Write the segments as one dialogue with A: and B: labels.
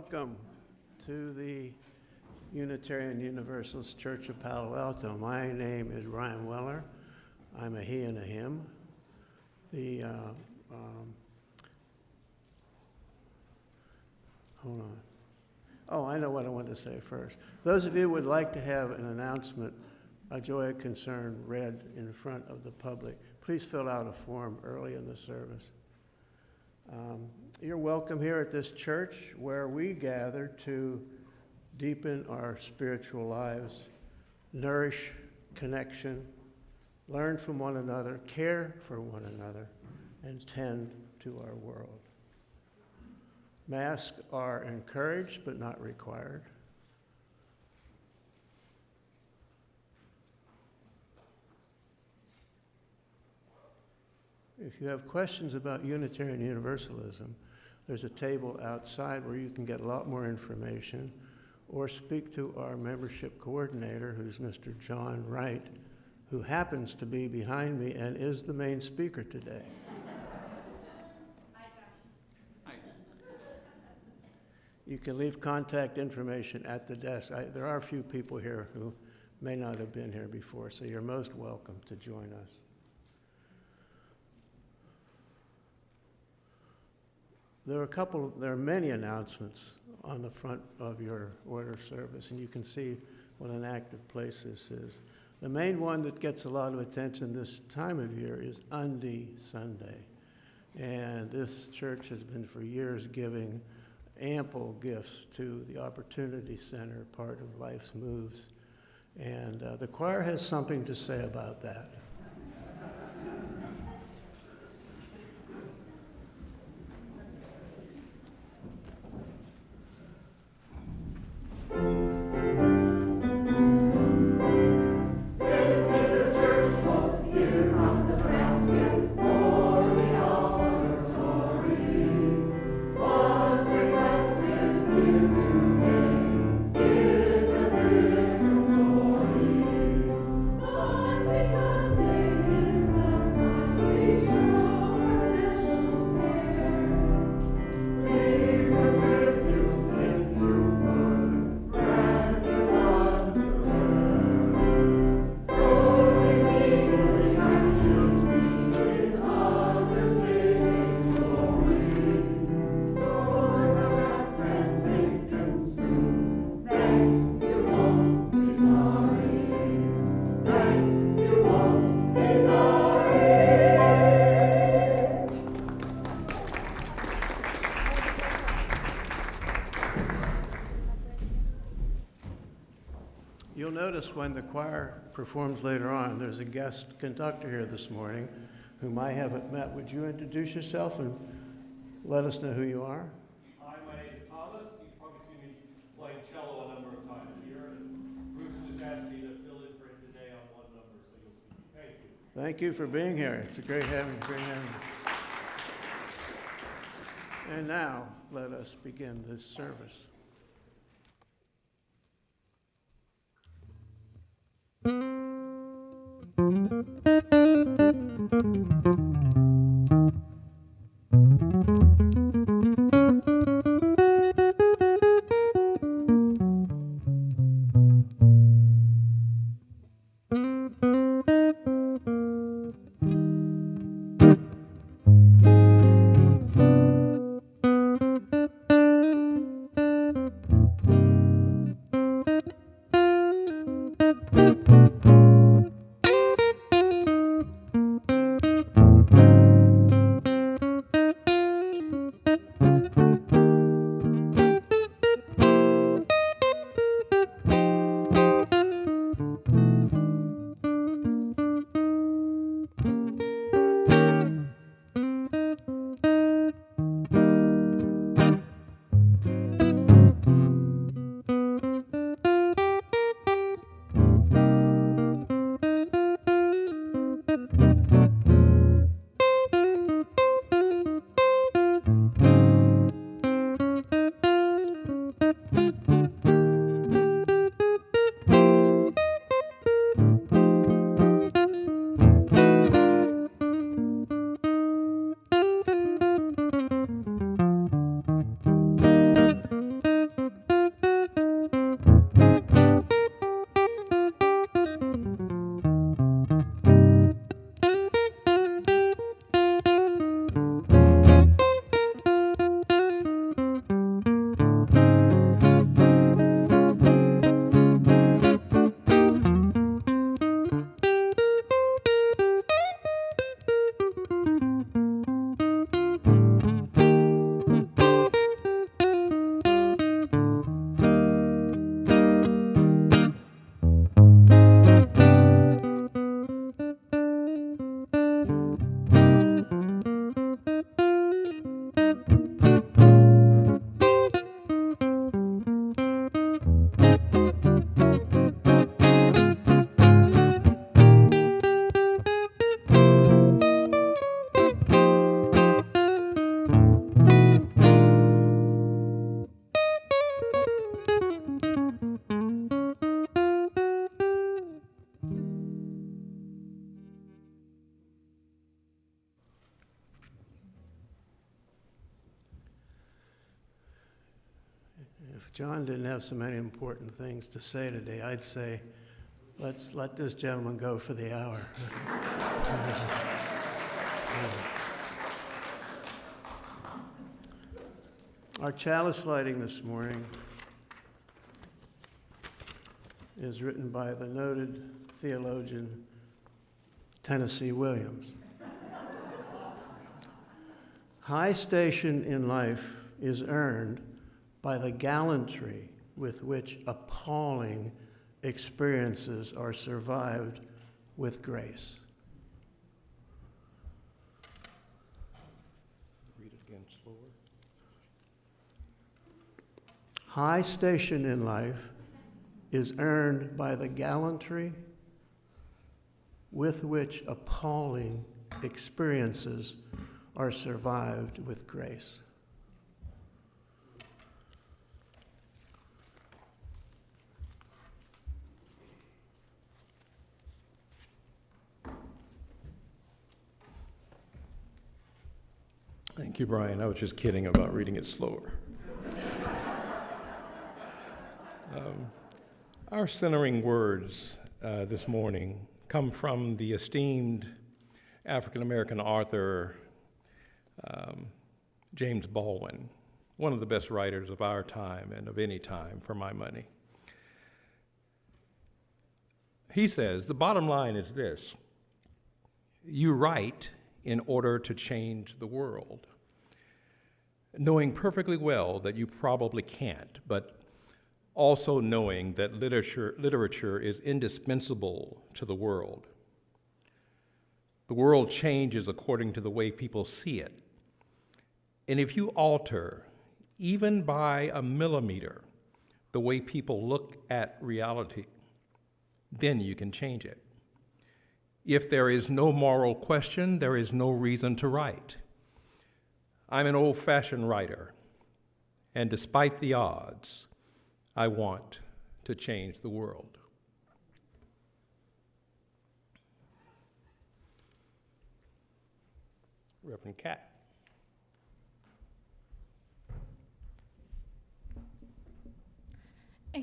A: Welcome to the Unitarian Universalist Church of Palo Alto. My name is Ryan Weller. I'm a he and a him. Hold on. Oh, I know what I want to say first. Those of you who would like to have an announcement, a joy of concern read in front of the public, please fill out a form early in the service. You're welcome here at this church where we gather to deepen our spiritual lives, nourish connection, learn from one another, care for one another, and tend to our world. Masks are encouraged but not required. If you have questions about Unitarian Universalism, there's a table outside where you can get a lot more information, or speak to our membership coordinator, who's Mr. John Wright, who happens to be behind me and is the main speaker today.
B: Hi.
A: You can leave contact information at the desk. There are a few people here who may not have been here before, so you're most welcome to join us. There are many announcements on the front of your order service, and you can see what an active place this is. The main one that gets a lot of attention this time of year is Undy Sunday. And this church has been for years giving ample gifts to the Opportunity Center, part of Life's Moves. And the choir has something to say about that. You'll notice when the choir performs later on, there's a guest conductor here this morning whom I haven't met. Would you introduce yourself and let us know who you are?
C: Hi, my name is Thomas. You've probably seen me playing cello a number of times here, and Bruce just asked me to fill in for him today on one number, so you'll see me. Thank you.
A: Thank you for being here. It's a great having you. And now, let us begin this service. If John didn't have so many important things to say today, I'd say, let's let this gentleman go for the hour. Our chalice lighting this morning is written by the noted theologian Tennessee Williams. High station in life is earned by the gallantry with which appalling experiences are survived with grace.
B: Read it again slower.
A: High station in life is earned by the gallantry with which appalling experiences are survived with grace.
B: Thank you, Brian. I was just kidding about reading it slower. Our centering words this morning come from the esteemed African-American author James Baldwin, one of the best writers of our time and of any time, for my money. He says, the bottom line is this: you write in order to change the world, knowing perfectly well that you probably can't, but also knowing that literature is indispensable to the world. The world changes according to the way people see it. And if you alter, even by a millimeter, the way people look at reality, then you can change it. If there is no moral question, there is no reason to write. I'm an old-fashioned writer, and despite the odds, I want to change the world. Reverend Cat.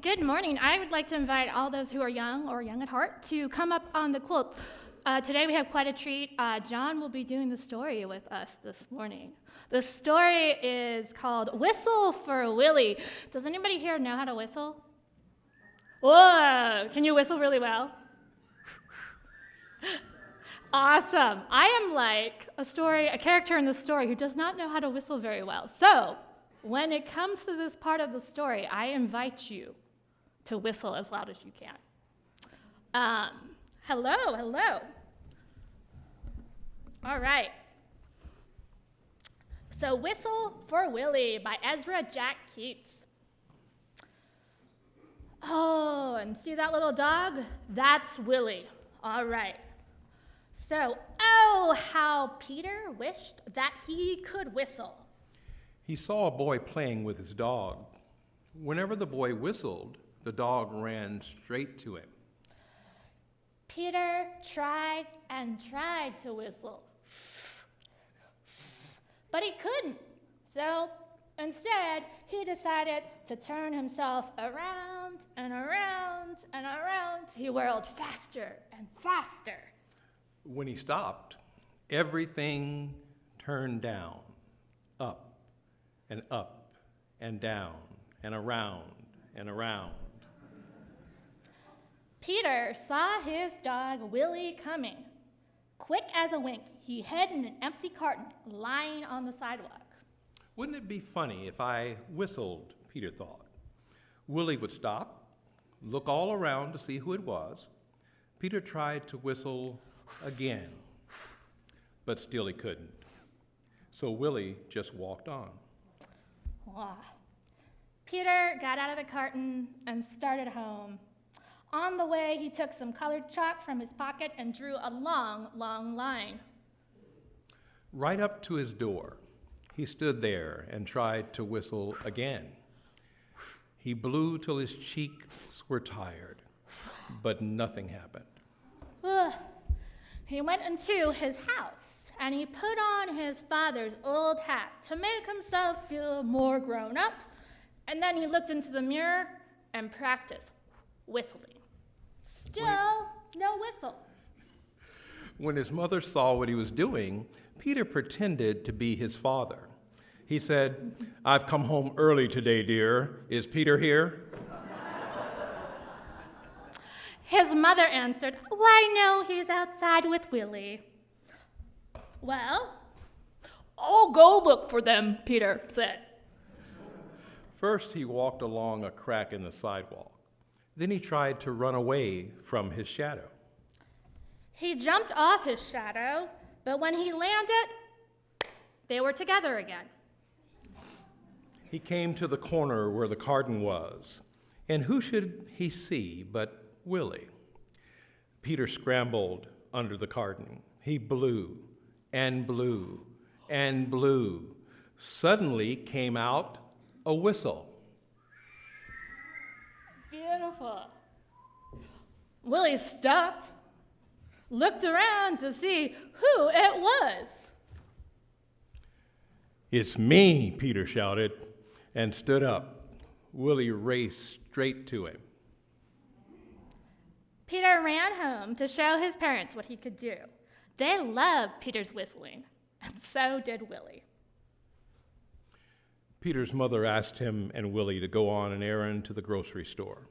D: Good morning. I would like to invite all those who are young or young at heart to come up on the quilt. Today we have quite a treat. John will be doing the story with us this morning. The story is called Whistle for Willie. Does anybody here know how to whistle? Whoa, can you whistle really well? Awesome. I am like a character in the story who does not know how to whistle very well. So when it comes to this part of the story, I invite you to whistle as loud as you can. Hello. All right. So Whistle for Willie by Ezra Jack Keats. Oh, and see that little dog? That's Willie. All right. So, oh, how Peter wished that he could whistle.
B: He saw a boy playing with his dog. Whenever the boy whistled, the dog ran straight to him.
D: Peter tried and tried to whistle, but he couldn't. So instead, he decided to turn himself around and around and around. He whirled faster and faster.
B: When he stopped, everything turned down, up and down and around and around.
D: Peter saw his dog Willie coming. Quick as a wink, he hid in an empty carton lying on the sidewalk.
B: Wouldn't it be funny if I whistled, Peter thought. Willie would stop, look all around to see who it was. Peter tried to whistle again, but still he couldn't. So Willie just walked on.
D: Wow. Peter got out of the carton and started home. On the way, he took some colored chalk from his pocket and drew a long, long line.
B: Right up to his door, he stood there and tried to whistle again. He blew till his cheeks were tired, but nothing happened.
D: He went into his house, and he put on his father's old hat to make himself feel more grown up And then he looked into the mirror and practiced whistling. Still, no whistle.
B: When his mother saw what he was doing, Peter pretended to be his father. He said, "I've come home early today, dear. Is Peter here?"
D: His mother answered, "Why, no, he's outside with Willie." "Well, I'll go look for them," Peter said.
B: First, he walked along a crack in the sidewalk. Then he tried to run away from his shadow.
D: He jumped off his shadow, but when he landed, they were together again.
B: He came to the corner where the garden was, and who should he see but Willie? Peter scrambled under the garden. He blew and blew and blew. Suddenly came out a whistle.
D: Beautiful. Willie stopped, looked around to see who it was.
B: "It's me," Peter shouted, and stood up. Willie raced straight to him.
D: Peter ran home to show his parents what he could do. They loved Peter's whistling, and so did Willie.
B: Peter's mother asked him and Willie to go on an errand to the grocery store.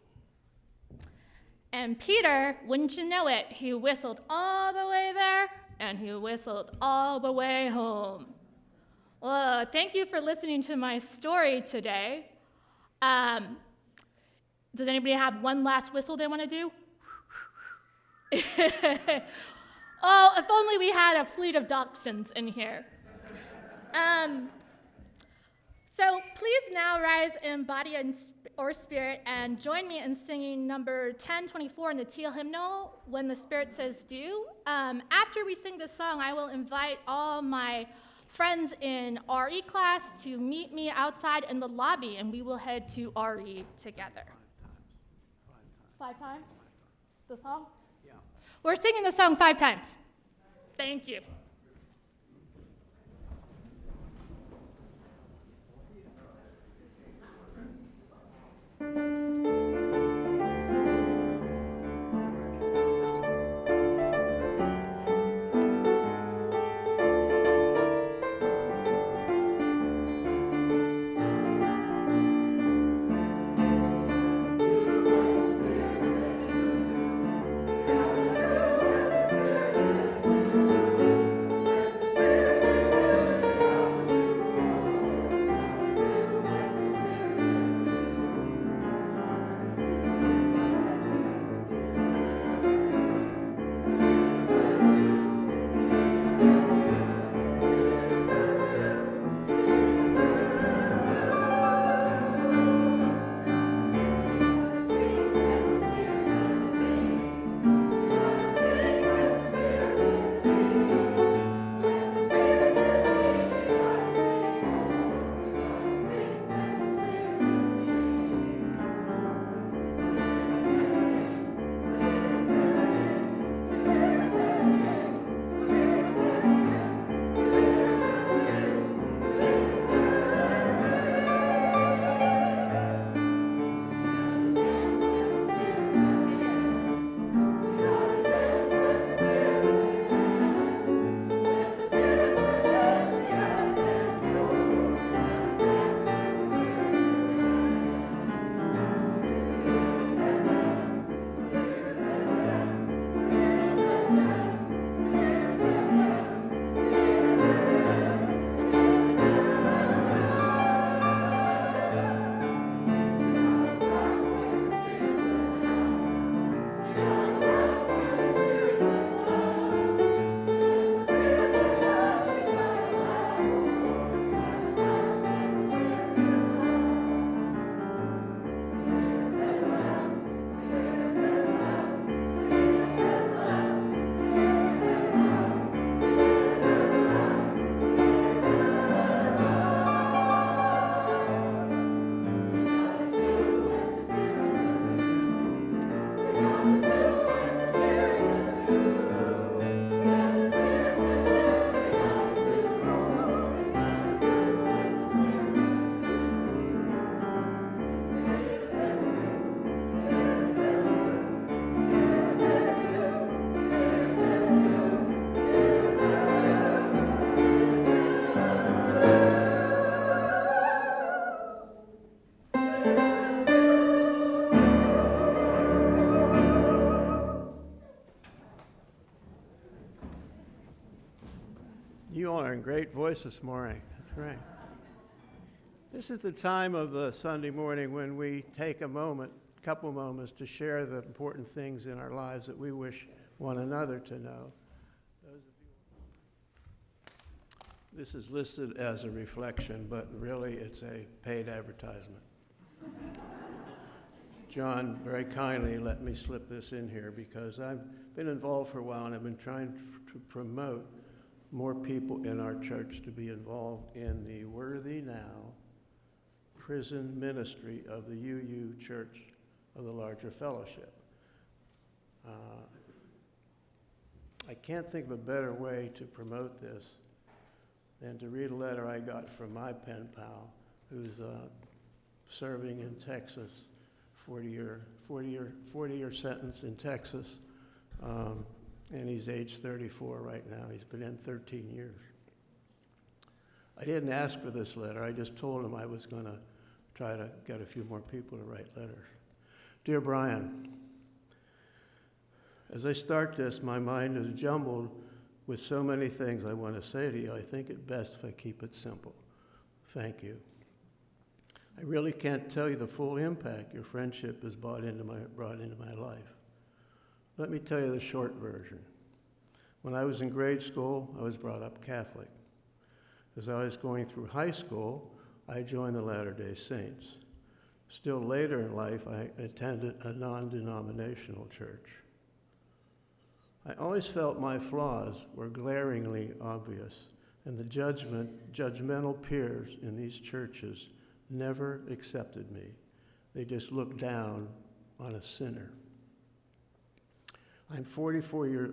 D: And Peter, wouldn't you know it, he whistled all the way there, and he whistled all the way home. Well, thank you for listening to my story today. Does anybody have one last whistle they want to do? Oh, if only we had a fleet of dachshunds in here. So please now rise in body or spirit and join me in singing number 1024 in the teal hymnal, When the Spirit Says Do. After we sing this song, I will invite all my friends in RE class to meet me outside in the lobby, and we will head to RE together. 5 times? The song? Yeah. We're singing the song 5 times. Thank you.
A: You all are in great voice this morning. That's right. This is the time of the Sunday morning when we take a moment, couple moments, to share the important things in our lives that we wish one another to know. This is listed as a reflection, but really it's a paid advertisement. John very kindly let me slip this in here because I've been involved for a while and I've been trying to promote more people in our church to be involved in the Worthy Now prison ministry of the UU Church of the Larger Fellowship. I can't think of a better way to promote this than to read a letter I got from my pen pal who's serving in Texas, 40-year sentence in Texas, and he's age 34 right now. He's been in 13 years. I didn't ask for this letter. I just told him I was going to try to get a few more people to write letters. Dear Brian, as I start this, my mind is jumbled with so many things I want to say to you. I think it best if I keep it simple. Thank you. I really can't tell you the full impact your friendship has brought into my life. Let me tell you the short version. When I was in grade school, I was brought up Catholic. As I was going through high school, I joined the Latter-day Saints. Still later in life, I attended a non-denominational church. I always felt my flaws were glaringly obvious, and the judgmental peers in these churches never accepted me. They just looked down on a sinner. I'm 44 years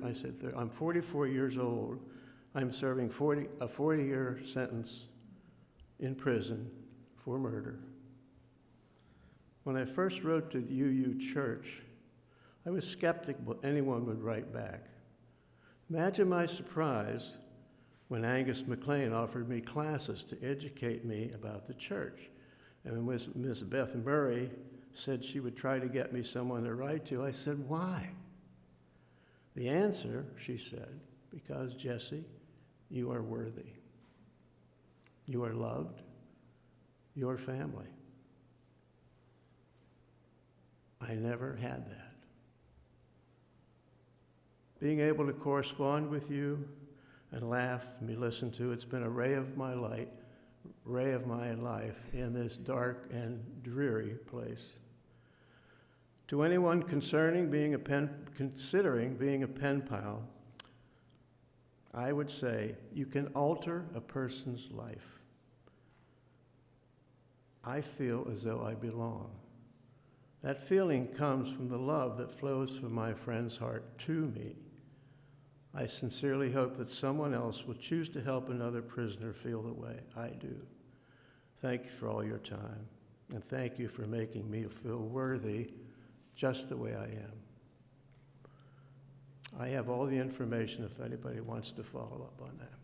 A: old. I'm serving a 40-year sentence in prison for murder. When I first wrote to the UU Church, I was skeptical anyone would write back. Imagine my surprise when Angus McLean offered me classes to educate me about the church. And when Miss Beth Murray said she would try to get me someone to write to, I said, why? The answer, she said, because Jesse, you are worthy. You are loved. You are family. I never had that. Being able to correspond with you and laugh and be listened to, it's been a ray of my life in this dark and dreary place. To anyone considering being a pen pal, I would say you can alter a person's life. I feel as though I belong. That feeling comes from the love that flows from my friend's heart to me. I sincerely hope that someone else will choose to help another prisoner feel the way I do. Thank you for all your time, and thank you for making me feel worthy just the way I am. I have all the information if anybody wants to follow up on that.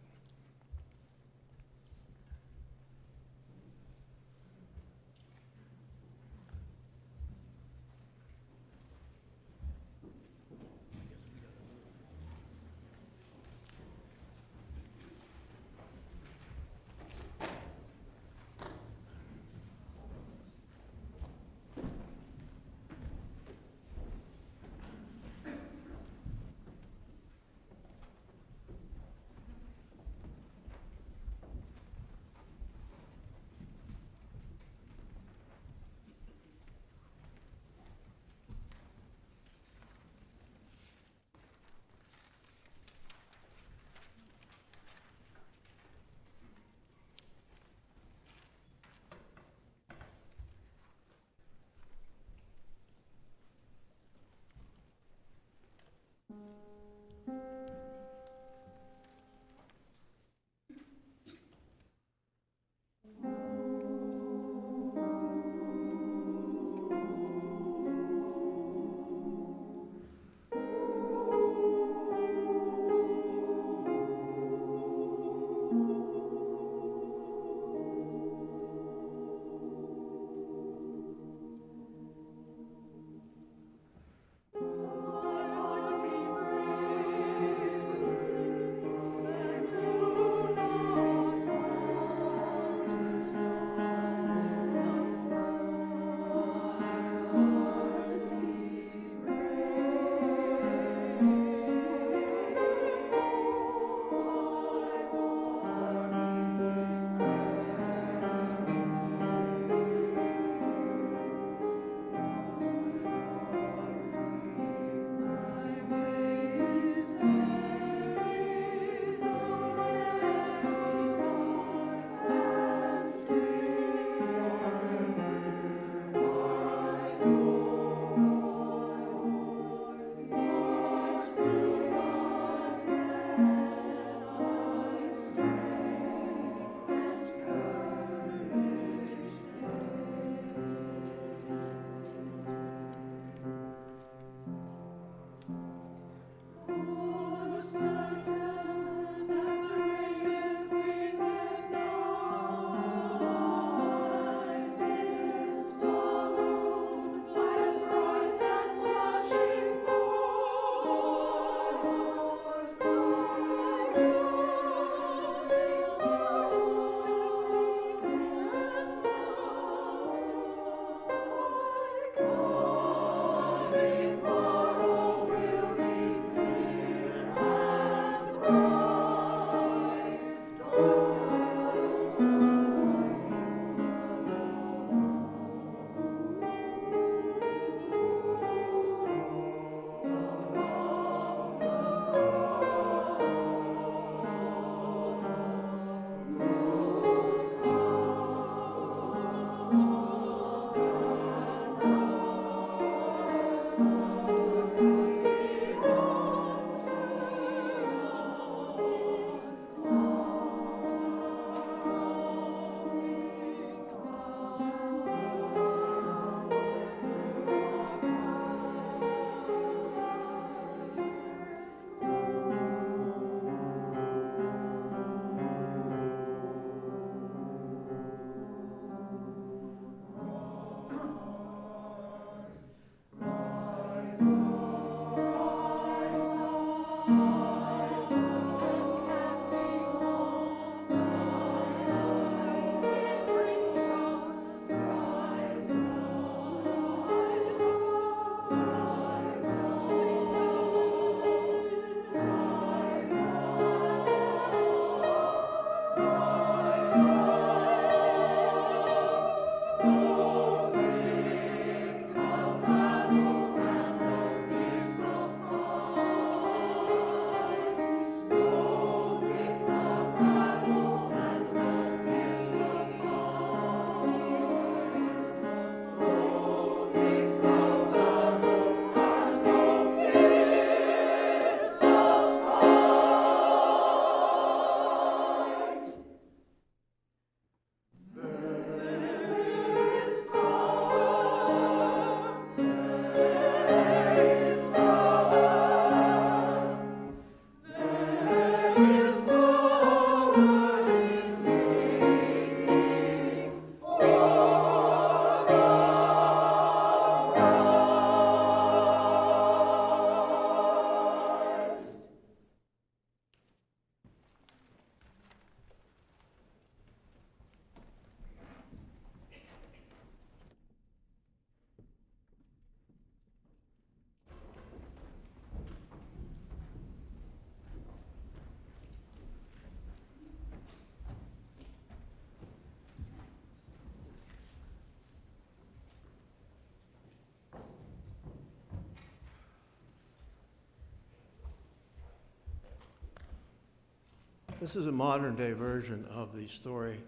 A: This is a modern-day version of the story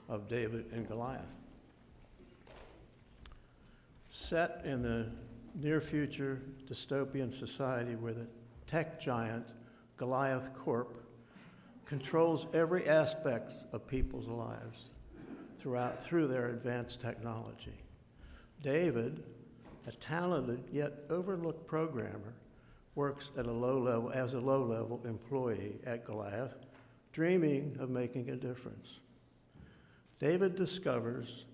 A: of David and Goliath. Set in the near-future dystopian society where the tech giant Goliath Corp controls every aspect of people's lives through their advanced technology. David, a talented yet overlooked programmer, works at as a low-level employee at Goliath, dreaming of making a difference. David discovers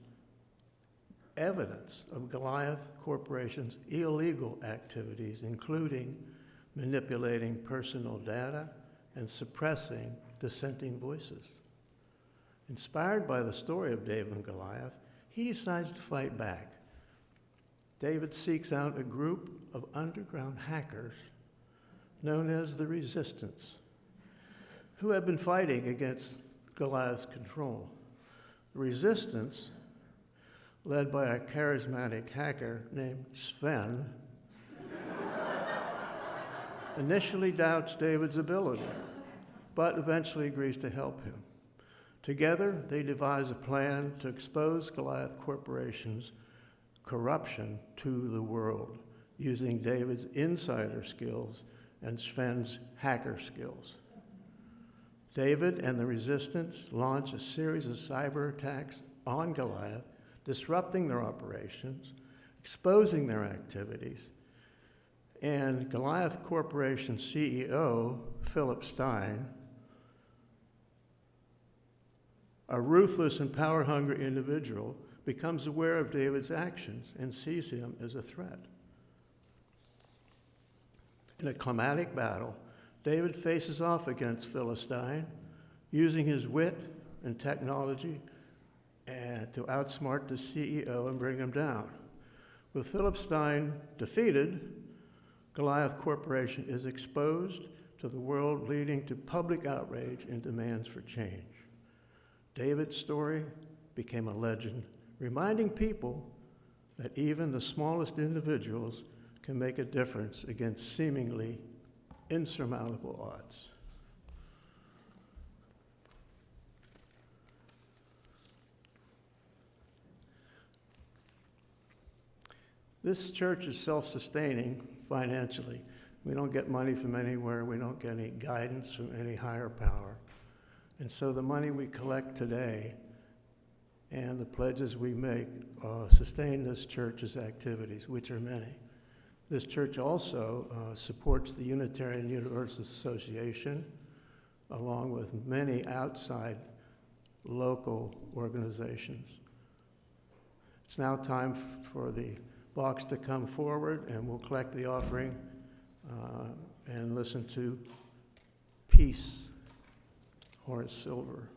A: evidence of Goliath Corporation's illegal activities, including manipulating personal data and suppressing dissenting voices. Inspired by the story of David and Goliath, he decides to fight back. David seeks out a group of underground hackers known as the Resistance, who have been fighting against Goliath's control. The Resistance, led by a charismatic hacker named Sven, initially doubts David's ability, but eventually agrees to help him. Together, they devise a plan to expose Goliath Corporation's corruption to the world, using David's insider skills and Sven's hacker skills. David and the Resistance launch a series of cyber attacks on Goliath, disrupting their operations, exposing their activities, and Goliath Corporation CEO, Philip Stein, a ruthless and power-hungry individual, becomes aware of David's actions and sees him as a threat. In a climatic battle, David faces off against Philistine, using his wit and technology to outsmart the CEO and bring him down. With Philip Stein defeated, Goliath Corporation is exposed to the world, leading to public outrage and demands for change. David's story became a legend, reminding people that even the smallest individuals can make a difference against seemingly insurmountable odds. This church is self-sustaining financially. We don't get money from anywhere. We don't get any guidance from any higher power. And so the money we collect today and the pledges we make sustain this church's activities, which are many. This church also supports the Unitarian Universalist Association, along with many outside local organizations. It's now time for the box to come forward, and we'll collect the offering and listen to Peace, Horace Silver.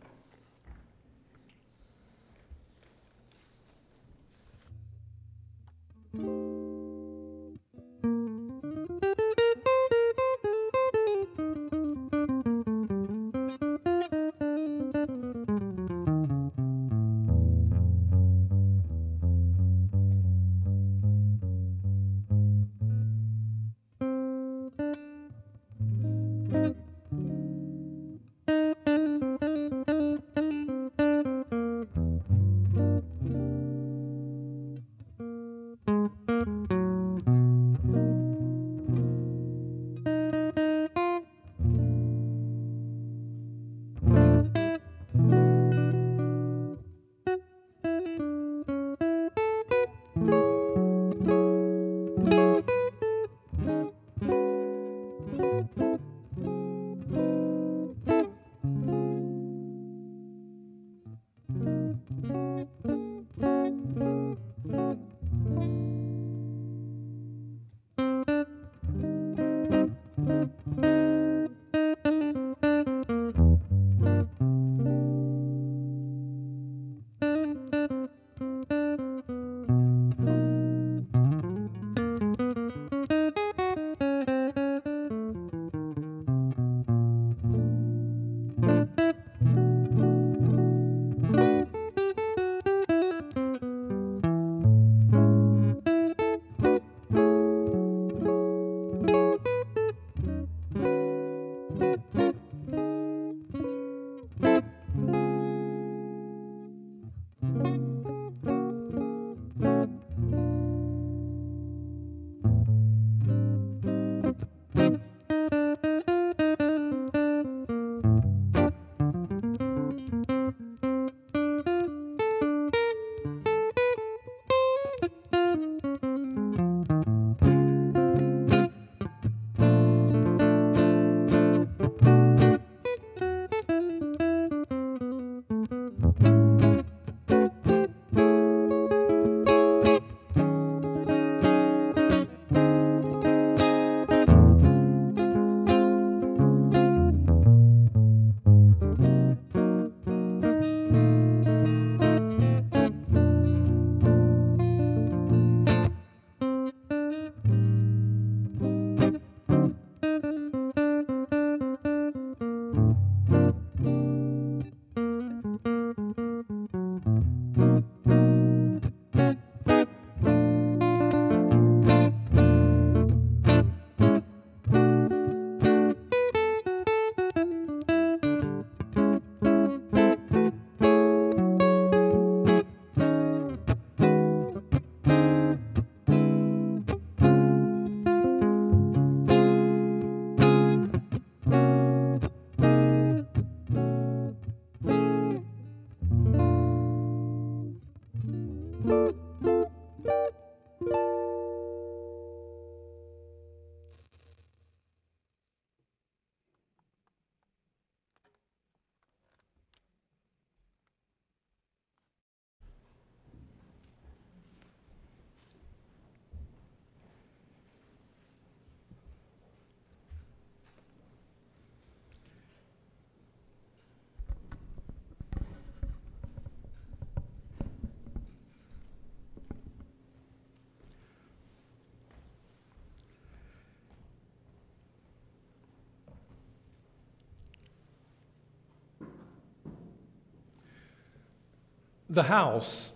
B: The house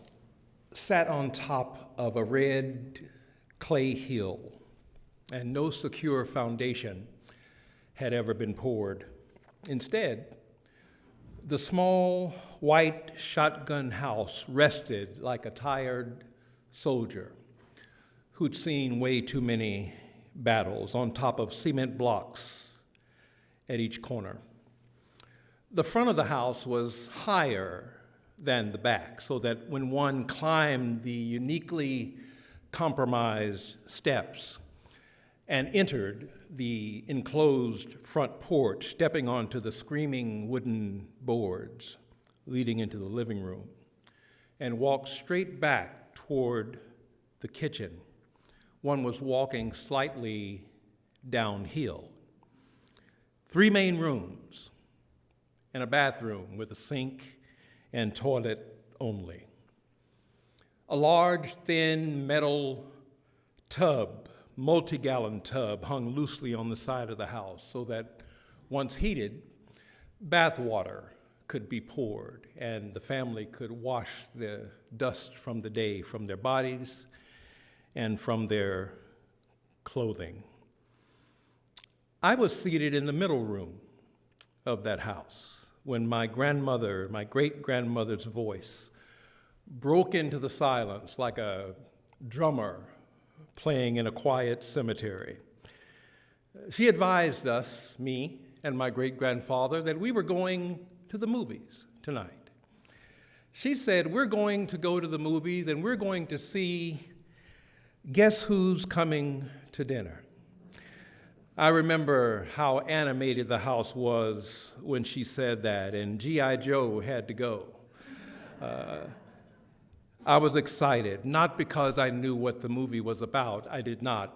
B: sat on top of a red clay hill, and no secure foundation had ever been poured. Instead, the small white shotgun house rested like a tired soldier who'd seen way too many battles on top of cement blocks at each corner. The front of the house was higher than the back, so that when one climbed the uniquely compromised steps and entered the enclosed front porch, stepping onto the screaming wooden boards leading into the living room, and walked straight back toward the kitchen, one was walking slightly downhill. 3 main rooms and a bathroom with a sink and toilet only. A large, thin metal tub, multi-gallon tub, hung loosely on the side of the house so that once heated, bath water could be poured and the family could wash the dust from the day from their bodies and from their clothing. I was seated in the middle room of that house when my great-grandmother's voice broke into the silence like a drummer playing in a quiet cemetery. She advised us, me and my great-grandfather, that we were going to the movies tonight. She said, we're going to go to the movies and we're going to see Guess Who's Coming to Dinner. I remember how animated the house was when she said that, and G.I. Joe had to go. I was excited, not because I knew what the movie was about. I did not.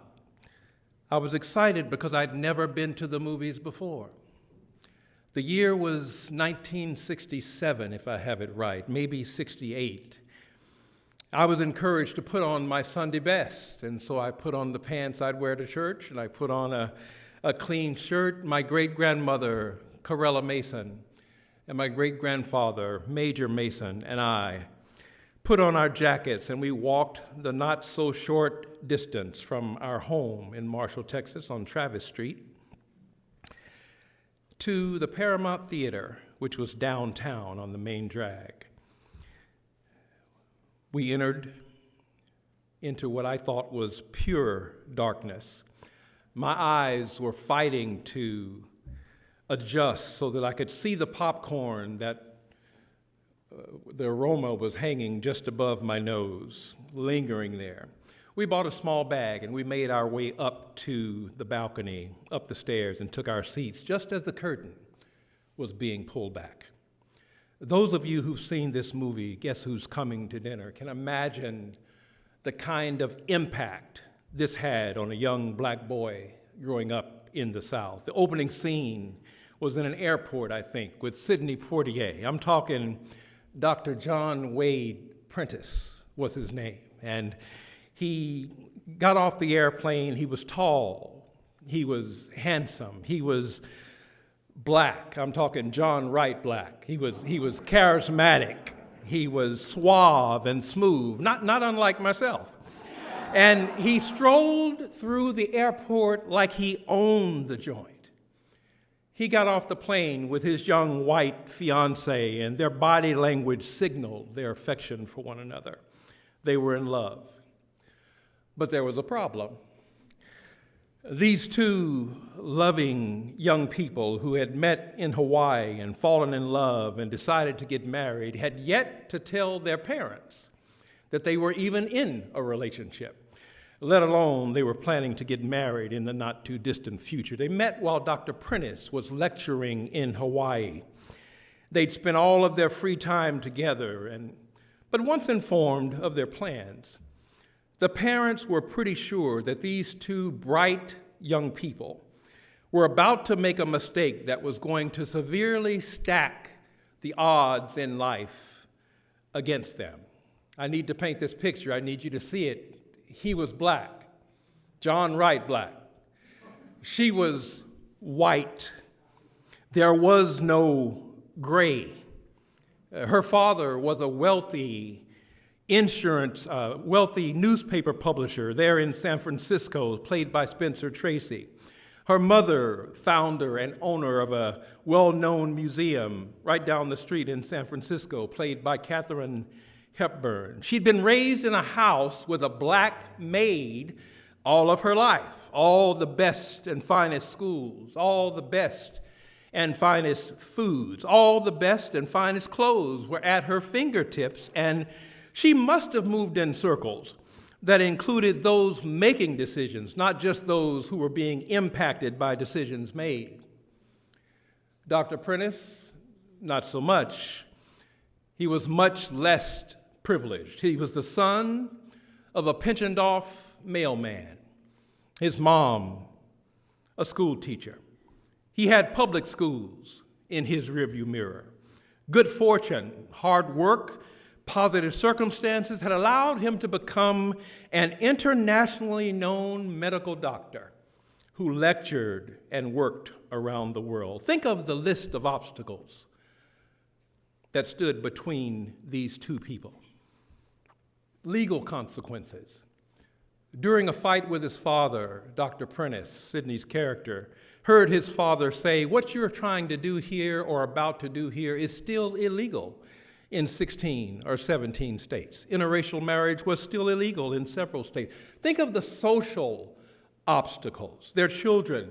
B: I was excited because I'd never been to the movies before. The year was 1967, if I have it right, maybe 68. I was encouraged to put on my Sunday best, and so I put on the pants I'd wear to church, and I put on a clean shirt. My great-grandmother, Corella Mason, and my great-grandfather, Major Mason, and I put on our jackets, and we walked the not-so-short distance from our home in Marshall, Texas, on Travis Street, to the Paramount Theater, which was downtown on the main drag. We entered into what I thought was pure darkness. My eyes were fighting to adjust so that I could see the popcorn that the aroma was hanging just above my nose, lingering there. We bought a small bag and we made our way up to the balcony, up the stairs, and took our seats just as the curtain was being pulled back. Those of you who've seen this movie, Guess Who's Coming to Dinner, can imagine the kind of impact this had on a young black boy growing up in the South. The opening scene was in an airport, I think, with Sidney Poitier. I'm talking Dr. John Wade Prentice was his name. And he got off the airplane. He was tall. He was handsome. He was black. I'm talking John Wright black. He was charismatic. He was suave and smooth, not unlike myself. And he strolled through the airport like he owned the joint. He got off the plane with his young white fiancée, and their body language signaled their affection for one another. They were in love. But there was a problem. These two loving young people who had met in Hawaii and fallen in love and decided to get married had yet to tell their parents that they were even in a relationship, let alone they were planning to get married in the not-too-distant future. They met while Dr. Prentice was lecturing in Hawaii. They'd spent all of their free time together, but once informed of their plans, the parents were pretty sure that these two bright young people were about to make a mistake that was going to severely stack the odds in life against them. I need to paint this picture. I need you to see it. He was black, John Wright black. She was white. There was no gray Her father was a wealthy wealthy newspaper publisher there in San Francisco, played by Spencer Tracy. Her mother, founder and owner of a well-known museum right down the street in San Francisco, played by Katharine Hepburn. She'd been raised in a house with a black maid all of her life. All the best and finest schools, all the best and finest foods, all the best and finest clothes were at her fingertips, and she must have moved in circles that included those making decisions, not just those who were being impacted by decisions made. Dr. Prentice, not so much. He was much less privileged. He was the son of a pensioned-off mailman. His mom, a school teacher. He had public schools in his rearview mirror. Good fortune, hard work, positive circumstances had allowed him to become an internationally known medical doctor who lectured and worked around the world. Think of the list of obstacles that stood between these two people. Legal consequences. During a fight with his father, Dr. Prentice, Sidney's character, heard his father say, "What you're trying to do here or about to do here is still illegal in 16 or 17 states. Interracial marriage was still illegal in several states." Think of the social obstacles their children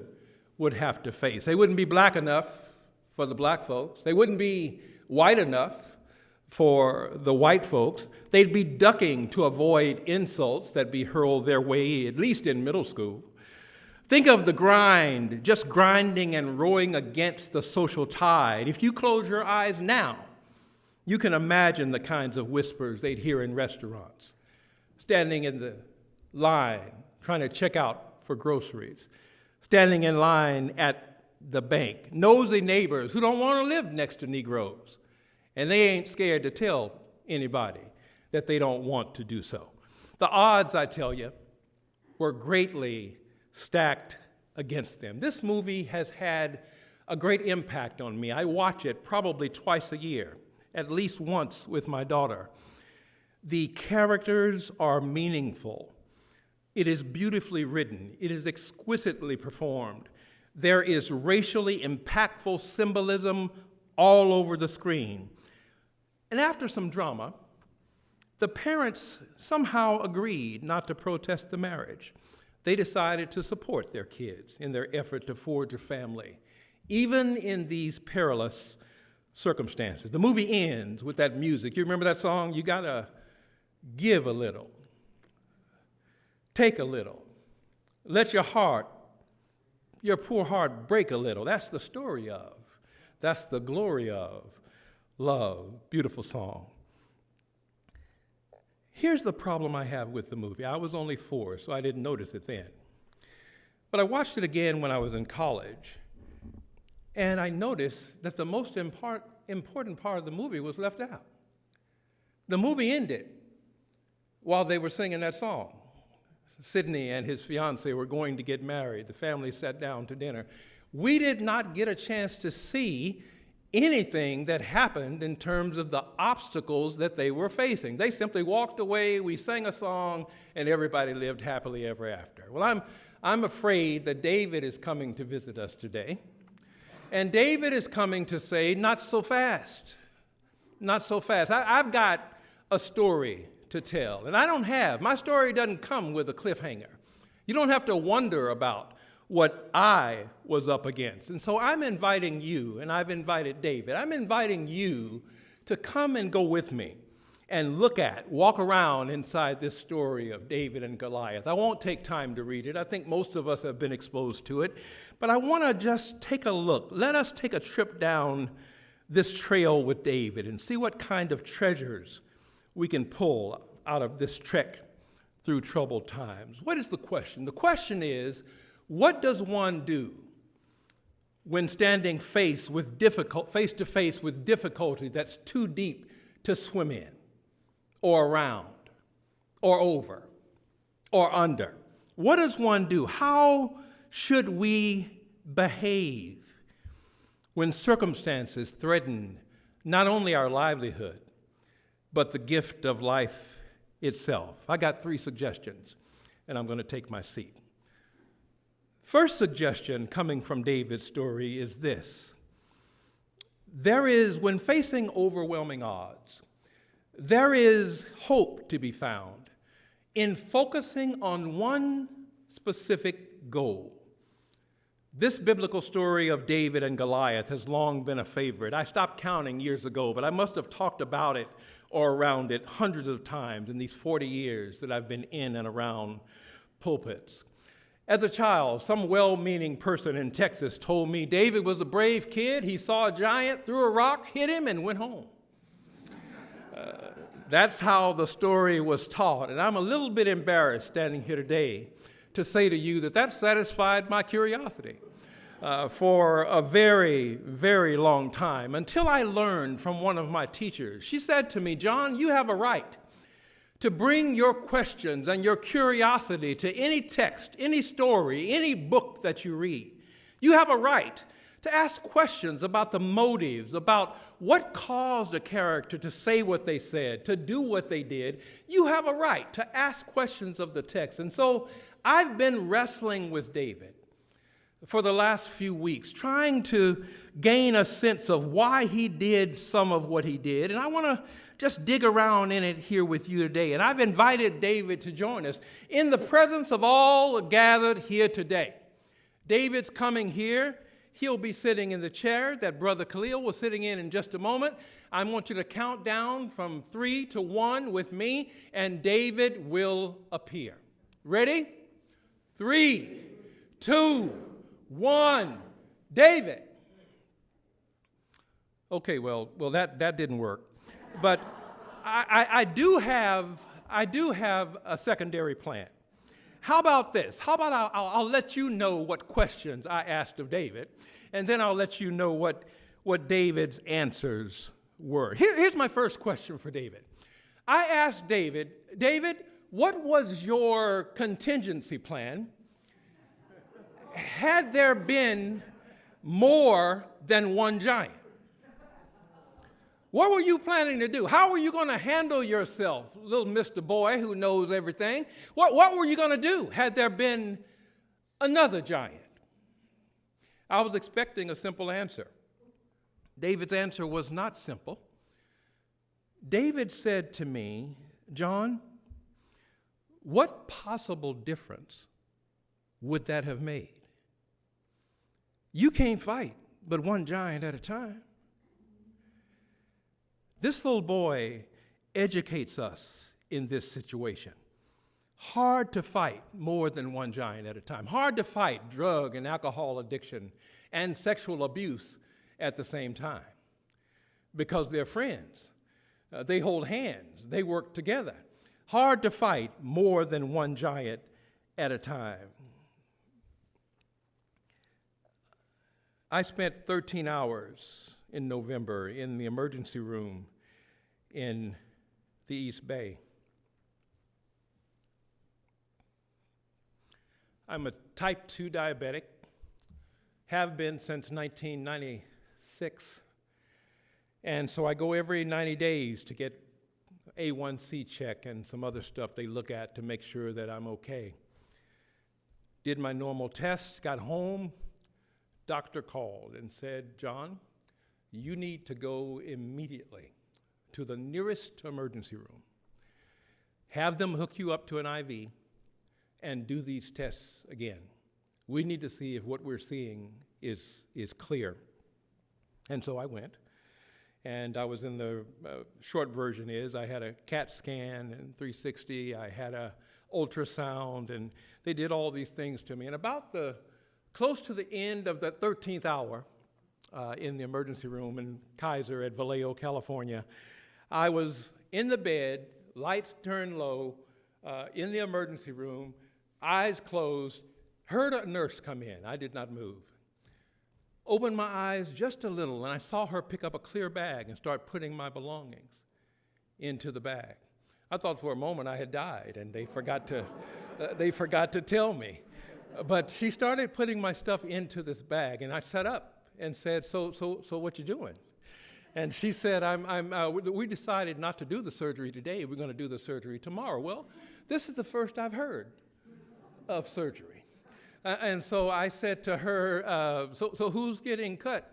B: would have to face. They wouldn't be black enough for the black folks. They wouldn't be white enough for the white folks. They'd be ducking to avoid insults that be hurled their way, at least in middle school. Think of the grind, just grinding and rowing against the social tide. If you close your eyes now, you can imagine the kinds of whispers they'd hear in restaurants, standing in the line, trying to check out for groceries, standing in line at the bank, nosy neighbors who don't want to live next to Negroes, and they ain't scared to tell anybody that they don't want to do so. The odds, I tell you, were greatly stacked against them. This movie has had a great impact on me. I watch it probably twice a year, at least once with my daughter. The characters are meaningful. It is beautifully written. It is exquisitely performed. There is racially impactful symbolism all over the screen. And after some drama, the parents somehow agreed not to protest the marriage. They decided to support their kids in their effort to forge a family, even in these perilous circumstances. The movie ends with that music. You remember that song? You gotta give a little, take a little, let your poor heart break a little. That's the story of, that's the glory of love. Beautiful song. Here's the problem I have with the movie. I was only 4, so I didn't notice it then. But I watched it again when I was in college, and I noticed that the most important part of the movie was left out. The movie ended while they were singing that song. Sidney and his fiancée were going to get married. The family sat down to dinner. We did not get a chance to see anything that happened in terms of the obstacles that they were facing. They simply walked away, we sang a song, and everybody lived happily ever after. Well, I'm afraid that David is coming to visit us today. And David is coming to say, not so fast. Not so fast. I've got a story to tell, and my story doesn't come with a cliffhanger. You don't have to wonder about what I was up against. And so I'm inviting you, and I've invited David, I'm inviting you to come and go with me and walk around inside this story of David and Goliath. I won't take time to read it. I think most of us have been exposed to it. But I want to just take a look. Let us take a trip down this trail with David and see what kind of treasures we can pull out of this trek through troubled times. What is the question? The question is, what does one do when standing face to face with difficulty that's too deep to swim in, or around, or over, or under? What does one do? How should we behave when circumstances threaten not only our livelihood, but the gift of life itself. I got 3 suggestions, and I'm going to take my seat. First suggestion coming from David's story is this. There is, when facing overwhelming odds, there is hope to be found in focusing on one specific goal. This biblical story of David and Goliath has long been a favorite. I stopped counting years ago, but I must have talked about it or around it hundreds of times in these 40 years that I've been in and around pulpits. As a child, some well-meaning person in Texas told me David was a brave kid. He saw a giant, threw a rock, hit him, and went home. That's how the story was taught, and I'm a little bit embarrassed standing here today to say to you that that satisfied my curiosity for a very, very long time, until I learned from one of my teachers. She said to me, "John, you have a right to bring your questions and your curiosity to any text, any story, any book that you read. You have a right to ask questions about the motives, about what caused a character to say what they said, to do what they did. You have a right to ask questions of the text." And so I've been wrestling with David for the last few weeks, trying to gain a sense of why he did some of what he did. And I want to just dig around in it here with you today. And I've invited David to join us in the presence of all gathered here today. David's coming here. He'll be sitting in the chair that Brother Khalil was sitting in just a moment. I want you to count down from 3 to 1 with me, and David will appear. Ready? 3, 2, 1. David. Okay, well, that didn't work. But I do have a secondary plan. How about this? How about I'll let you know what questions I asked of David, and then I'll let you know what David's answers were. Here's my first question for David. I asked David, what was your contingency plan had there been more than one giant? What were you planning to do? How were you going to handle yourself, little Mr. Boy who knows everything? What were you going to do had there been another giant? I was expecting a simple answer. David's answer was not simple. David said to me, "John, what possible difference would that have made? You can't fight but one giant at a time." This little boy educates us in this situation. Hard to fight more than one giant at a time. Hard to fight drug and alcohol addiction and sexual abuse at the same time, because they're friends. They hold hands. They work together. Hard to fight more than one giant at a time. I spent 13 hours in November in the emergency room in the East Bay. I'm a type 2 diabetic, have been since 1996, and so I go every 90 days to get A1C check and some other stuff they look at to make sure that I'm okay. Did my normal tests, got home, doctor called and said, "John, you need to go immediately to the nearest emergency room. Have them hook you up to an IV and do these tests again. We need to see if what we're seeing is clear." And so I went, and I was in the short version is I had a CAT scan and 360, I had a ultrasound, and they did all these things to me. And about close to the end of the 13th hour in the emergency room in Kaiser at Vallejo, California, I was in the bed, lights turned low, in the emergency room, eyes closed, heard a nurse come in. I did not move. Opened my eyes just a little, and I saw her pick up a clear bag and start putting my belongings into the bag. I thought for a moment I had died, and they forgot to tell me. But she started putting my stuff into this bag, and I sat up and said, so what you doing?" And she said, we decided not to do the surgery today. We're going to do the surgery tomorrow. Well, this is the first I've heard of surgery. And so I said to her, so who's getting cut?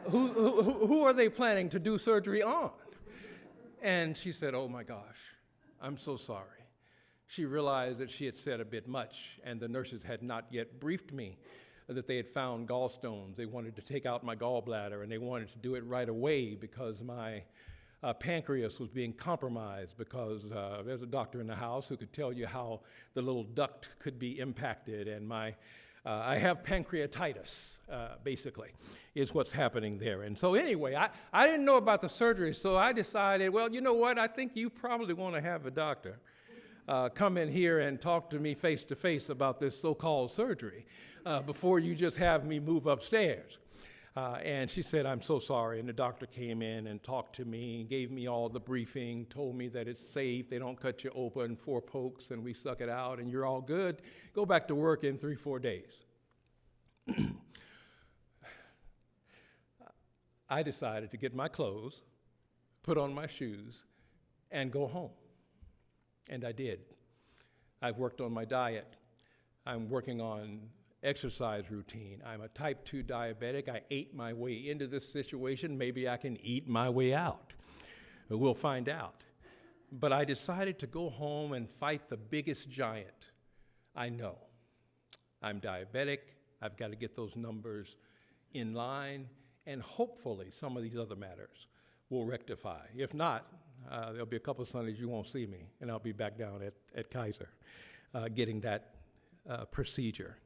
B: Who are they planning to do surgery on? And she said, oh my gosh, I'm so sorry. She realized that she had said a bit much, and the nurses had not yet briefed me that they had found gallstones. They wanted to take out my gallbladder, and they wanted to do it right away because my pancreas was being compromised, because there's a doctor in the house who could tell you how the little duct could be impacted, and I have pancreatitis, basically, is what's happening there. And so anyway, I didn't know about the surgery, so I decided, well, you know what, I think you probably want to have a doctor come in here and talk to me face-to-face about this so-called surgery before you just have me move upstairs. And she said, I'm so sorry. And the doctor came in and talked to me, gave me all the briefing, told me that it's safe, they don't cut you open, 4 pokes, and we suck it out, and you're all good. Go back to work in 3-4 days. I decided to get my clothes, put on my shoes, and go home. And I did. I've worked on my diet. I'm working on exercise routine. I'm a type 2 diabetic. I ate my way into this situation. Maybe I can eat my way out. But we'll find out. But I decided to go home and fight the biggest giant I know. I'm diabetic. I've got to get those numbers in line, and hopefully some of these other matters will rectify. If not, there'll be a couple of Sundays you won't see me, and I'll be back down at Kaiser getting that procedure.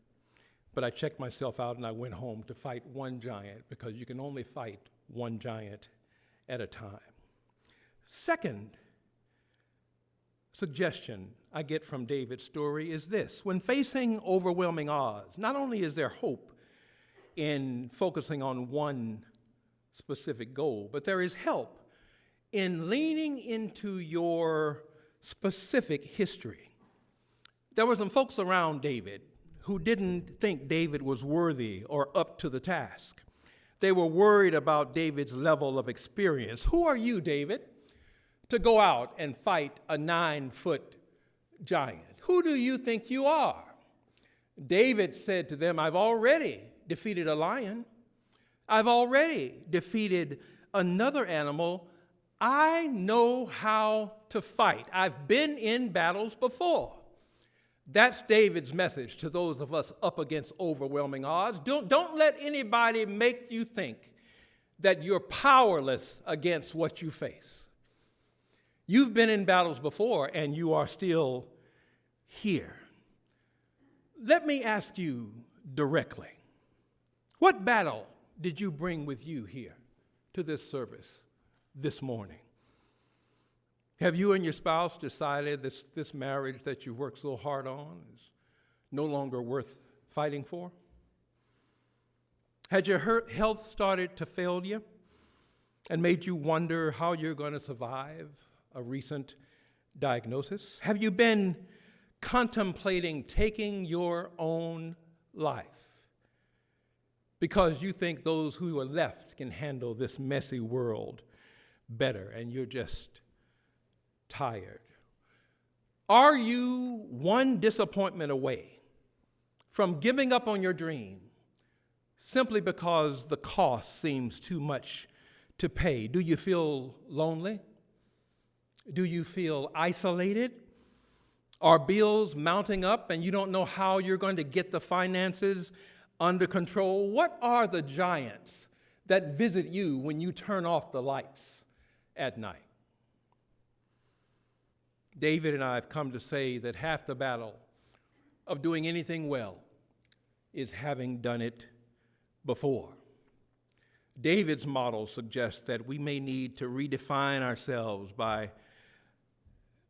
B: But I checked myself out, and I went home to fight one giant, because you can only fight one giant at a time. Second suggestion I get from David's story is this: when facing overwhelming odds, not only is there hope in focusing on one specific goal, but there is help in leaning into your specific history. There were some folks around David who didn't think David was worthy or up to the task. They were worried about David's level of experience. Who are you, David, to go out and fight a 9-foot giant? Who do you think you are? David said to them, I've already defeated a lion. I've already defeated another animal. I know how to fight. I've been in battles before. That's David's message to those of us up against overwhelming odds. Don't let anybody make you think that you're powerless against what you face. You've been in battles before, and you are still here. Let me ask you directly, what battle did you bring with you here to this service this morning? Have you and your spouse decided this marriage that you've worked so hard on is no longer worth fighting for? Had your health started to fail you and made you wonder how you're going to survive a recent diagnosis? Have you been contemplating taking your own life because you think those who are left can handle this messy world better, and you're just tired? Are you one disappointment away from giving up on your dream simply because the cost seems too much to pay? Do you feel lonely? Do you feel isolated? Are bills mounting up and you don't know how you're going to get the finances under control? What are the giants that visit you when you turn off the lights at night? David and I have come to say that half the battle of doing anything well is having done it before. David's model suggests that we may need to redefine ourselves by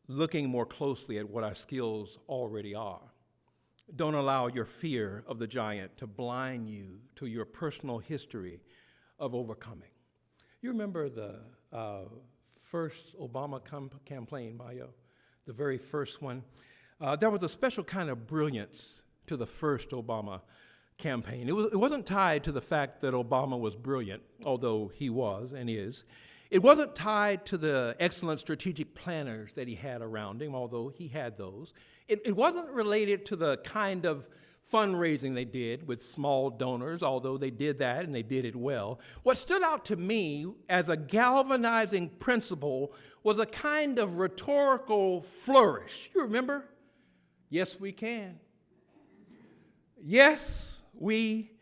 B: looking more closely at what our skills already are. Don't allow your fear of the giant to blind you to your personal history of overcoming. You remember the first Obama campaign, Mayo? The very first one. There was a special kind of brilliance to the first Obama campaign. It wasn't tied to the fact that Obama was brilliant, although he was and is. It wasn't tied to the excellent strategic planners that he had around him, although he had those. It wasn't related to the kind of fundraising they did with small donors, although they did that and they did it well. What stood out to me as a galvanizing principle was a kind of rhetorical flourish. You remember? Yes, we can. Yes, we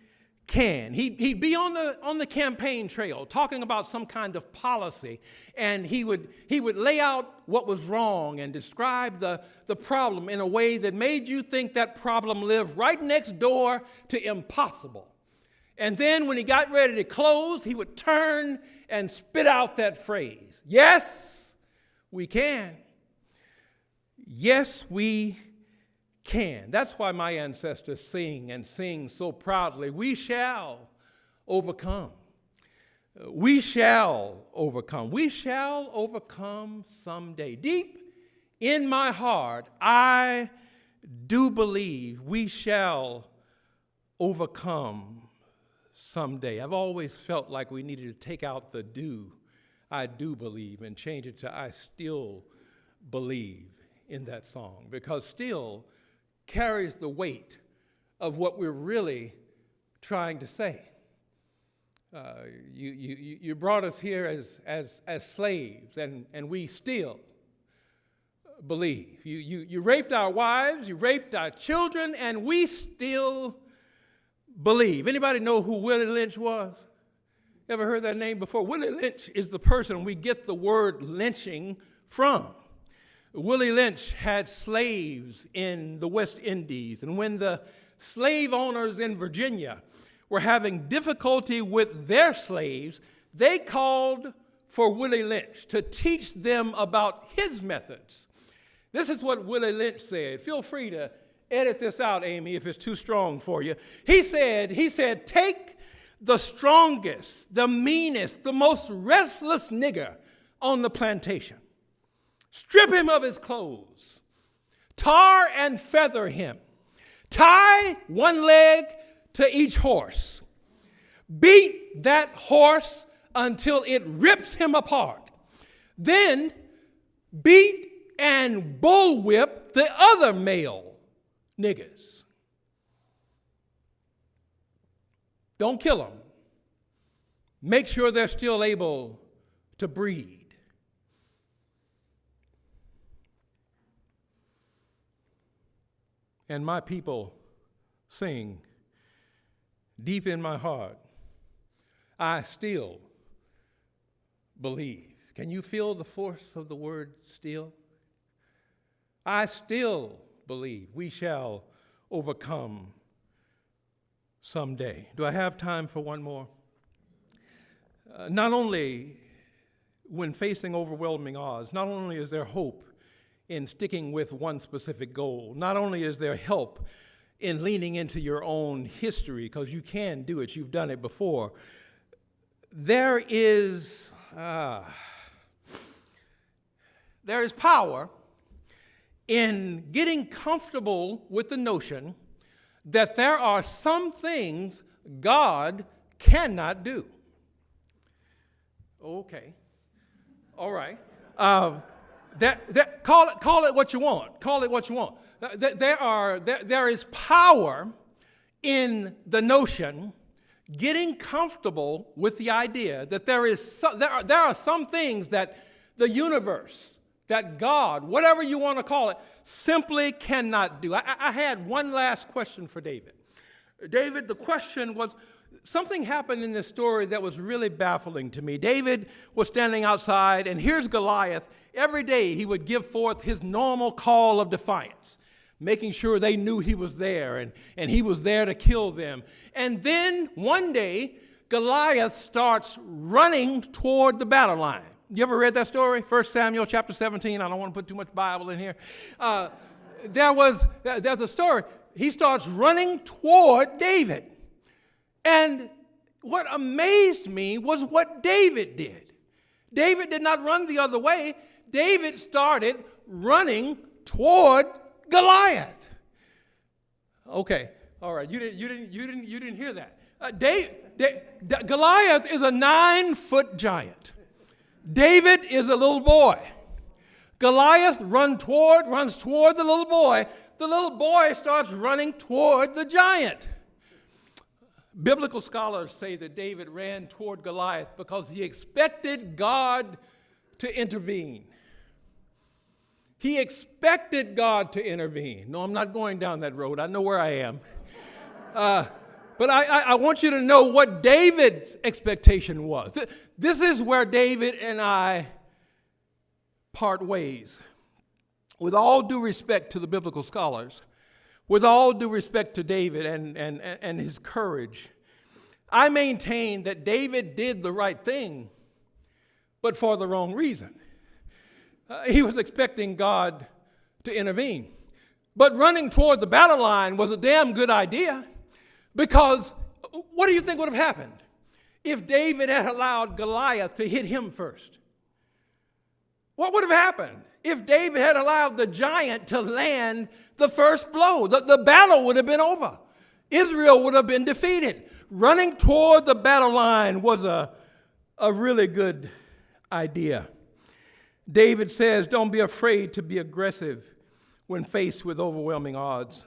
B: can. He'd be on the campaign trail talking about some kind of policy, and he would lay out what was wrong and describe the problem in a way that made you think that problem lived right next door to impossible. And then when he got ready to close, he would turn and spit out that phrase, yes, we can. Yes, we can. That's why my ancestors sing and sing so proudly, we shall overcome. We shall overcome. We shall overcome someday. Deep in my heart, I do believe we shall overcome someday. I've always felt like we needed to take out the do, I do believe, and change it to I still believe in that song, because still carries the weight of what we're really trying to say. You brought us here as slaves, and we still believe. You raped our wives, you raped our children, and we still believe. Anybody know who Willie Lynch was? Ever heard that name before? Willie Lynch is the person we get the word lynching from. Willie Lynch had slaves in the West Indies, and when the slave owners in Virginia were having difficulty with their slaves, they called for Willie Lynch to teach them about his methods. This is what Willie Lynch said. Feel free to edit this out, Amy, if it's too strong for you. He said, take the strongest, the meanest, the most restless nigger on the plantation. Strip him of his clothes, tar and feather him, tie one leg to each horse, beat that horse until it rips him apart, then beat and bullwhip the other male niggers. Don't kill them. Make sure they're still able to breed. And my people sing, deep in my heart, I still believe. Can you feel the force of the word still? I still believe we shall overcome someday. Do I have time for one more? Not only when facing overwhelming odds, not only is there hope in sticking with one specific goal. Not only is there help in leaning into your own history, because you can do it, you've done it before, there is power in getting comfortable with the notion that there are some things God cannot do. Okay. All right. Call it what you want. Call it what you want. There is power in the notion, getting comfortable with the idea that there are some things that the universe, that God, whatever you want to call it, simply cannot do. I had one last question for David. David, the question was, something happened in this story that was really baffling to me. David was standing outside, and here's Goliath. Every day he would give forth his normal call of defiance, making sure they knew he was there, and he was there to kill them. And then one day, Goliath starts running toward the battle line. You ever read that story? 1 Samuel chapter 17. I don't want to put too much Bible in here. There's a story. He starts running toward David. And what amazed me was what David did. David did not run the other way. David started running toward Goliath. Okay, All right, you didn't hear that. Goliath is a 9-foot giant. David is a little boy. Goliath runs toward the little boy. The little boy starts running toward the giant. Biblical scholars say that David ran toward Goliath because he expected God to intervene. He expected God to intervene. No, I'm not going down that road. I know where I am. But I want you to know what David's expectation was. This is where David and I part ways. With all due respect to the biblical scholars, with all due respect to David and his courage, I maintain that David did the right thing, but for the wrong reason. He was expecting God to intervene. But running toward the battle line was a damn good idea, because what do you think would have happened if David had allowed Goliath to hit him first? What would have happened if David had allowed the giant to land the first blow? The battle would have been over. Israel would have been defeated. Running toward the battle line was a really good idea. David says, don't be afraid to be aggressive when faced with overwhelming odds.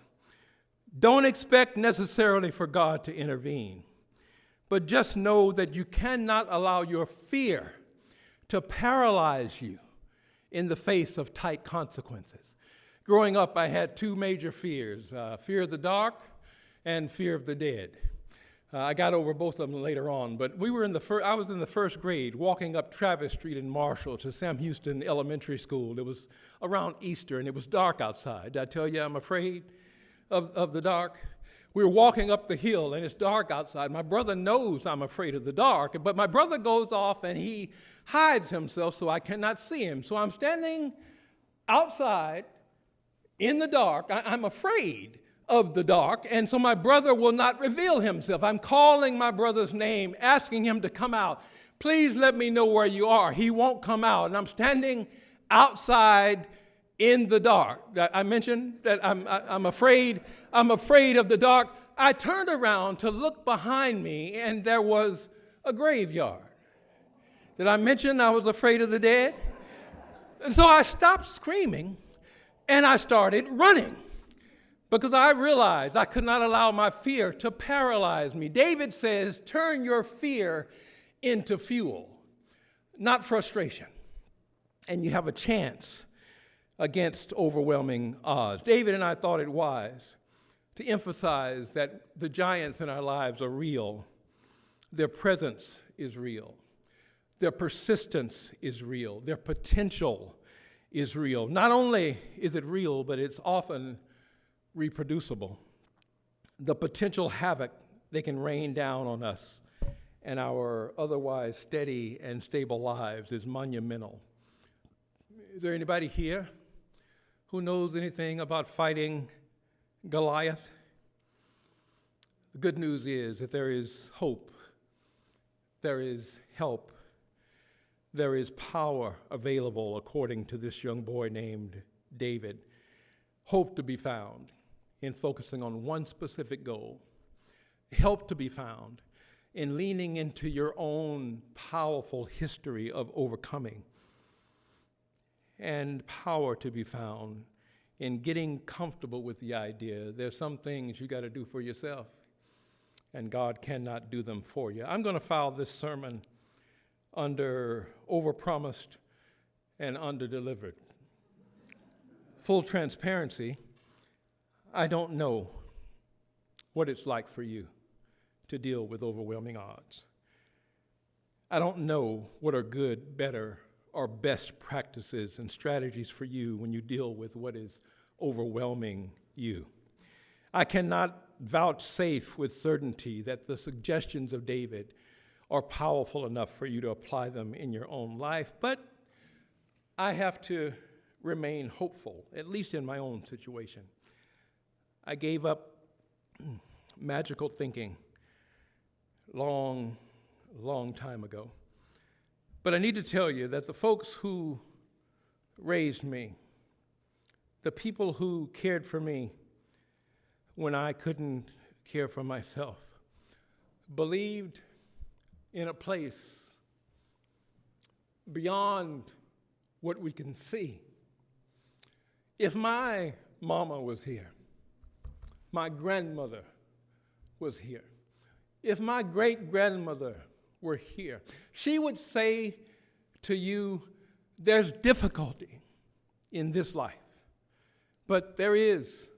B: Don't expect necessarily for God to intervene, but just know that you cannot allow your fear to paralyze you in the face of tight consequences. Growing up, I had two major fears, fear of the dark and fear of the dead. I got over both of them later on, but I was in the first grade walking up Travis Street in Marshall to Sam Houston Elementary School. It was around Easter, and it was dark outside. Did I tell you I'm afraid of the dark? We were walking up the hill, and it's dark outside. My brother knows I'm afraid of the dark, but my brother goes off, and he hides himself so I cannot see him. So I'm standing outside in the dark. I'm afraid of the dark, and so my brother will not reveal himself. I'm calling my brother's name, asking him to come out. Please let me know where you are. He won't come out, and I'm standing outside in the dark. I mentioned that I'm afraid of the dark. I turned around to look behind me, and there was a graveyard. Did I mention I was afraid of the dead? And so I stopped screaming, and I started running, because I realized I could not allow my fear to paralyze me. David says, turn your fear into fuel, not frustration, and you have a chance against overwhelming odds. David and I thought it wise to emphasize that the giants in our lives are real. Their presence is real. Their persistence is real. Their potential is real. Not only is it real, but it's often reproducible. The potential havoc they can rain down on us and our otherwise steady and stable lives is monumental. Is there anybody here who knows anything about fighting Goliath? The good news is that there is hope, there is help, there is power available according to this young boy named David. Hope to be found in focusing on one specific goal. Help to be found in leaning into your own powerful history of overcoming. And power to be found in getting comfortable with the idea there's some things you got to do for yourself, and God cannot do them for you. I'm going to file this sermon under overpromised and underdelivered. Full transparency, I don't know what it's like for you to deal with overwhelming odds. I don't know what are good, better, or best practices and strategies for you when you deal with what is overwhelming you. I cannot vouchsafe with certainty that the suggestions of David are powerful enough for you to apply them in your own life, but I have to remain hopeful, at least in my own situation. I gave up magical thinking long time ago. But I need to tell you that the folks who raised me, the people who cared for me when I couldn't care for myself, believed in a place beyond what we can see. If my mama was here, my grandmother was here, if my great-grandmother were here, she would say to you, there's difficulty in this life, but there is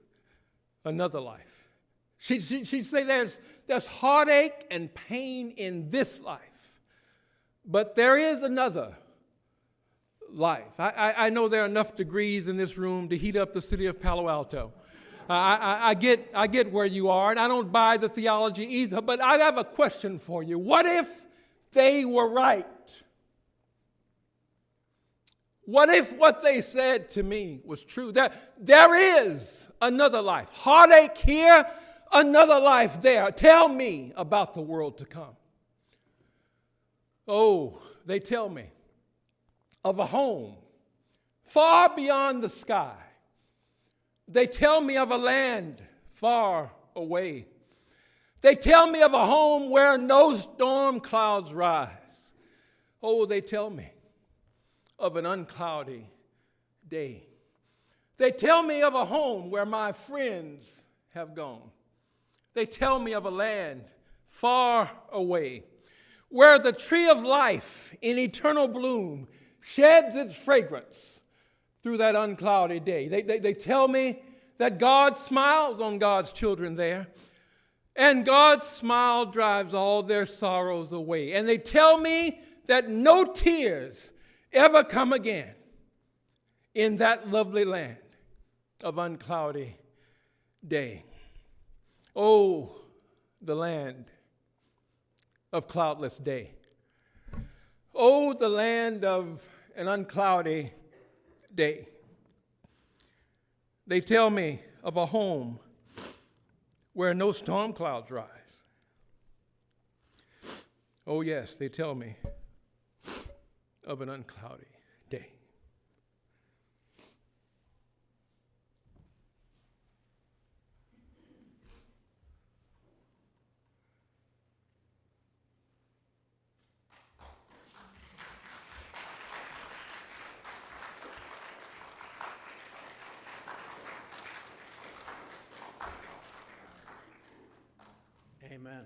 B: another life. She'd say there's heartache and pain in this life, but there is another life. I know there are enough degrees in this room to heat up the city of Palo Alto. I get where you are, and I don't buy the theology either, but I have a question for you. What if they were right? What if what they said to me was true? There is another life. Heartache here, another life there. Tell me about the world to come. Oh, they tell me of a home far beyond the sky. They tell me of a land far away. They tell me of a home where no storm clouds rise. Oh, they tell me of an uncloudy day. They tell me of a home where my friends have gone. They tell me of a land far away where the tree of life in eternal bloom sheds its fragrance through that uncloudy day. They tell me that God smiles on God's children there, and God's smile drives all their sorrows away. And they tell me that no tears ever come again in that lovely land of uncloudy day. Oh, the land of cloudless day. Oh, the land of an uncloudy day. They tell me of a home where no storm clouds rise. Oh, yes, they tell me of an uncloudy day.
A: Amen.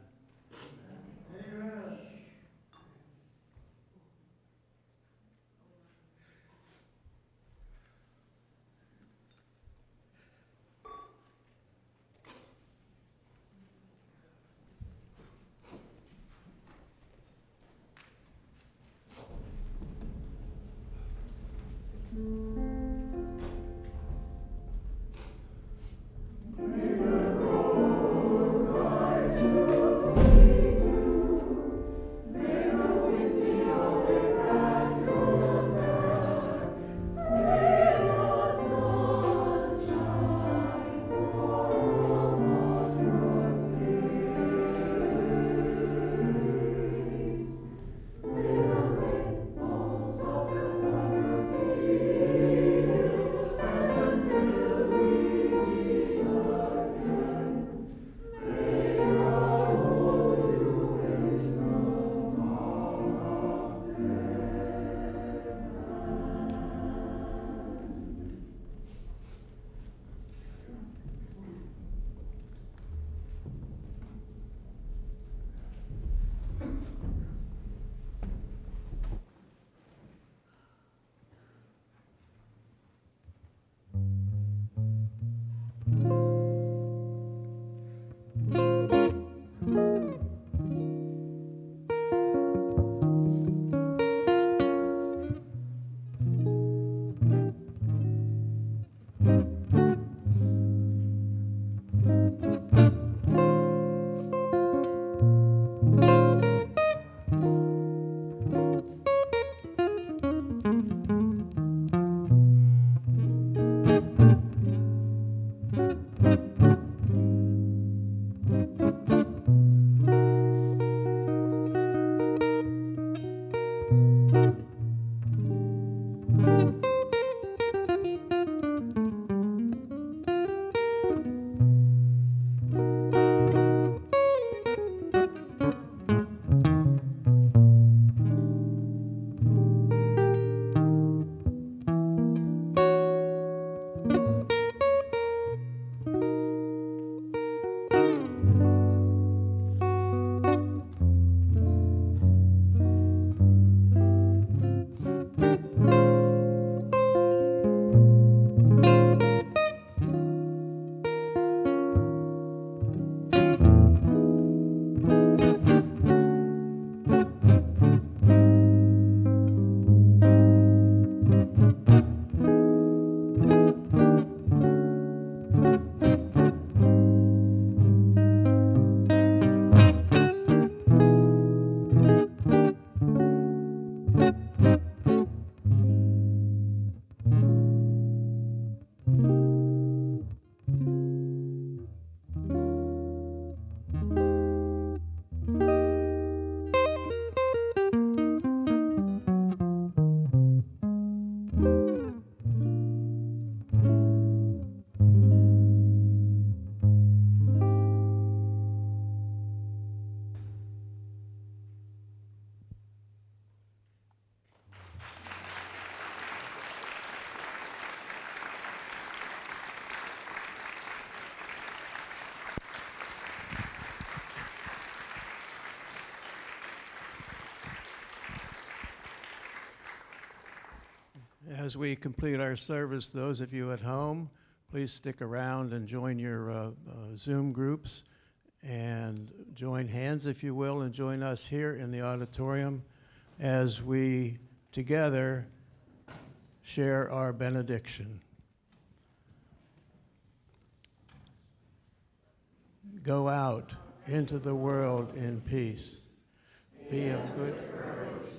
A: As we complete our service, those of you at home, please stick around and join your Zoom groups and join hands, if you will, and join us here in the auditorium as we together share our benediction. Go out into the world in peace. Be of good courage.